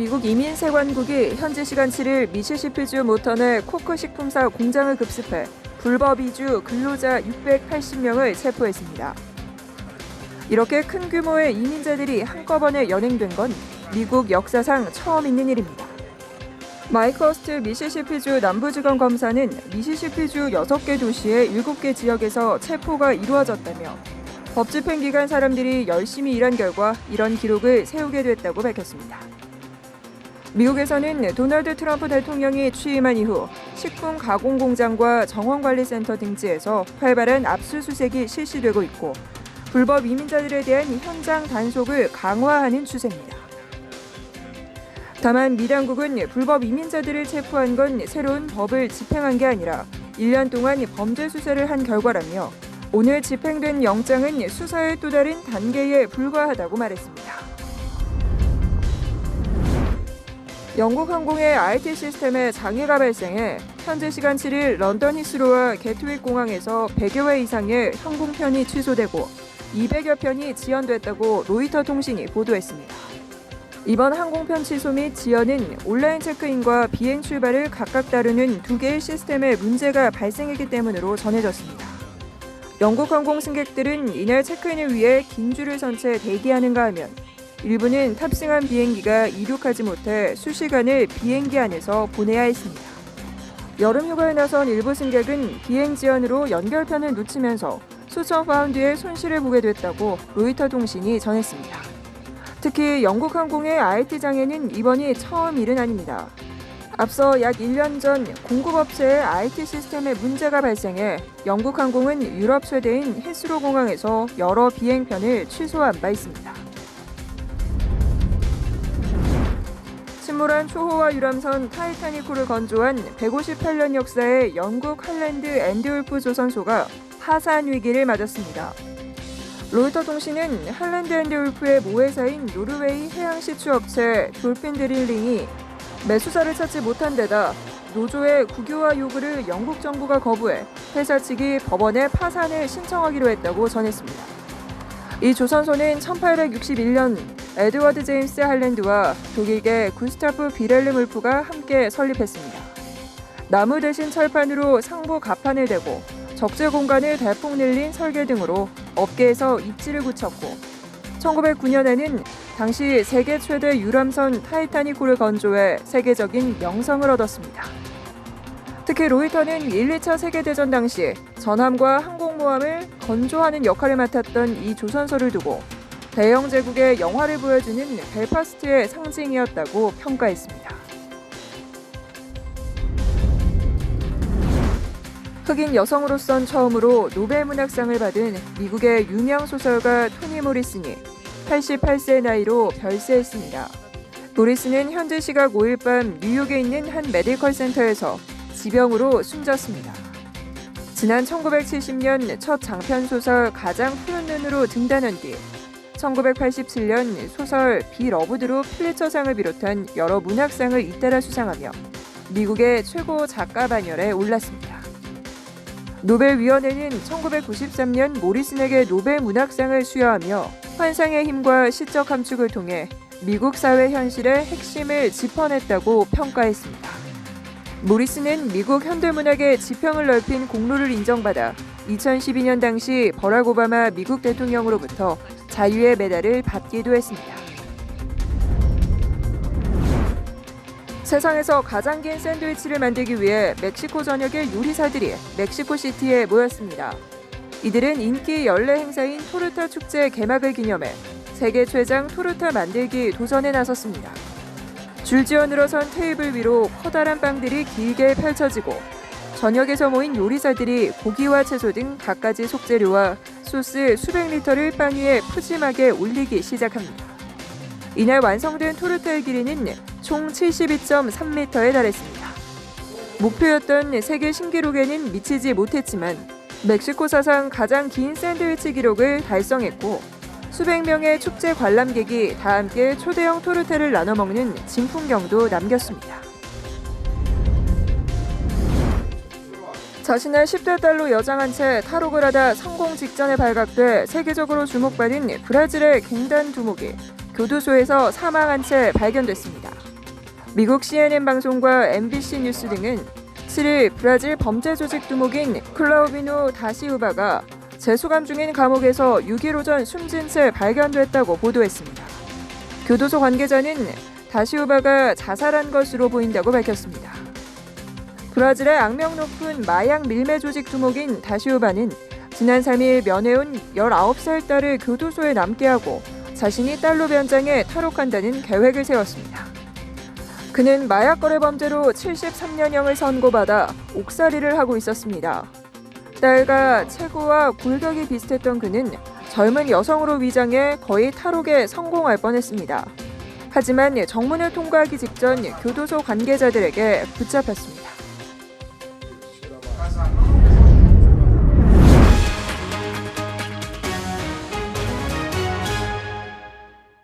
미국 이민세관국이 현지 시간 7일 미시시피주 모턴의 코크 식품사 공장을 급습해 불법 이주 근로자 680명을 체포했습니다. 이렇게 큰 규모의 이민자들이 한꺼번에 연행된 건 미국 역사상 처음 있는 일입니다. 마이크 허스트 미시시피주 남부지검 검사는 미시시피주 6개 도시의 7개 지역에서 체포가 이루어졌다며 법 집행 기간 사람들이 열심히 일한 결과 이런 기록을 세우게 됐다고 밝혔습니다. 미국에서는 도널드 트럼프 대통령이 취임한 이후 식품 가공 공장과 정원관리센터 등지에서 활발한 압수수색이 실시되고 있고 불법 이민자들에 대한 현장 단속을 강화하는 추세입니다. 다만 미 당국은 불법 이민자들을 체포한 건 새로운 법을 집행한 게 아니라 1년 동안 범죄 수사를 한 결과라며 오늘 집행된 영장은 수사의 또 다른 단계에 불과하다고 말했습니다. 영국 항공의 IT 시스템에 장애가 발생해 현지 시간 7일 런던 히스로와 게트윅 공항에서 100여 회 이상의 항공편이 취소되고 200여 편이 지연됐다고 로이터 통신이 보도했습니다. 이번 항공편 취소 및 지연은 온라인 체크인과 비행 출발을 각각 다루는 두 개의 시스템에 문제가 발생했기 때문으로 전해졌습니다. 영국 항공 승객들은 이날 체크인을 위해 긴 줄을 선 채 대기하는가 하면 일부는 탑승한 비행기가 이륙하지 못해 수시간을 비행기 안에서 보내야 했습니다. 여름 휴가에 나선 일부 승객은 비행 지연으로 연결편을 놓치면서 수천 파운드의 손실을 보게 됐다고 로이터 통신이 전했습니다. 특히 영국 항공의 IT 장애는 이번이 처음 일은 아닙니다. 앞서 약 1년 전 공급업체의 IT 시스템에 문제가 발생해 영국 항공은 유럽 최대인 히스로 공항에서 여러 비행편을 취소한 바 있습니다. 침몰한 초호화 유람선 타이타닉호를 건조한 158년 역사의 영국 할랜드 앤디울프 조선소가 파산 위기를 맞았습니다. 로이터 통신은 할랜드 앤디울프의 모회사인 노르웨이 해양시추업체 돌핀 드릴링이 매수자를 찾지 못한 데다 노조의 국유화 요구를 영국 정부가 거부해 회사 측이 법원에 파산을 신청하기로 했다고 전했습니다. 이 조선소는 1861년 에드워드 제임스 할랜드와 독일계 구스타프 비렐름 울프가 함께 설립했습니다. 나무 대신 철판으로 상부 갑판을 대고 적재 공간을 대폭 늘린 설계 등으로 업계에서 입지를 굳혔고 1909년에는 당시 세계 최대 유람선 타이타닉호를 건조해 세계적인 명성을 얻었습니다. 특히 로이터는 1, 2차 세계대전 당시 전함과 항공모함을 건조하는 역할을 맡았던 이 조선소를 두고 대영 제국의 영화를 보여주는 벨파스트의 상징이었다고 평가했습니다. 흑인 여성으로선 처음으로 노벨 문학상을 받은 미국의 유명 소설가 토니 모리슨이 88세의 나이로 별세했습니다. 모리슨은 현지 시각 5일 밤 뉴욕에 있는 한 메디컬 센터에서 지병으로 숨졌습니다. 지난 1970년 첫 장편 소설 가장 푸른 눈으로 등단한 뒤 1987년 소설 비 러브드로 필리처상을 비롯한 여러 문학상을 잇따라 수상하며 미국의 최고 작가 반열에 올랐습니다. 노벨위원회는 1993년 모리슨에게 노벨 문학상을 수여하며 환상의 힘과 시적 함축을 통해 미국 사회 현실의 핵심을 짚어냈다고 평가했습니다. 모리슨은 미국 현대문학의 지평을 넓힌 공로를 인정받아 2012년 당시 버락 오바마 미국 대통령으로부터 자유의 메달을 받기도 했습니다. 세상에서 가장 긴 샌드위치를 만들기 위해 멕시코 전역의 요리사들이 멕시코시티에 모였습니다. 이들은 인기 연례 행사인 토르타 축제 개막을 기념해 세계 최장 토르타 만들기 도전에 나섰습니다. 줄지어 늘어선 테이블 위로 커다란 빵들이 길게 펼쳐지고 전역에서 모인 요리사들이 고기와 채소 등 갖가지 속재료와 소스 수백 리터를 빵 위에 푸짐하게 올리기 시작합니다. 이날 완성된 토르타의 길이는 총 72.3m에 달했습니다. 목표였던 세계 신기록에는 미치지 못했지만 멕시코 사상 가장 긴 샌드위치 기록을 달성했고 수백 명의 축제 관람객이 다 함께 초대형 토르타를 나눠 먹는 진풍경도 남겼습니다. 자신을 10대 딸로 여장한 채 탈옥을 하다 성공 직전에 발각돼 세계적으로 주목받은 브라질의 갱단 두목이 교도소에서 사망한 채 발견됐습니다. 미국 CNN 방송과 MBC 뉴스 등은 7일 브라질 범죄 조직 두목인 클라우비노 다시우바가 재수감 중인 감옥에서 6일 오전 숨진 채 발견됐다고 보도했습니다. 교도소 관계자는 다시우바가 자살한 것으로 보인다고 밝혔습니다. 브라질의 악명 높은 마약 밀매 조직 두목인 다시우바는 지난 3일 면회온 19살 딸을 교도소에 남게 하고 자신이 딸로 변장해 탈옥한다는 계획을 세웠습니다. 그는 마약 거래 범죄로 73년형을 선고받아 옥살이를 하고 있었습니다. 딸과 체구와 골격이 비슷했던 그는 젊은 여성으로 위장해 거의 탈옥에 성공할 뻔했습니다. 하지만 정문을 통과하기 직전 교도소 관계자들에게 붙잡혔습니다.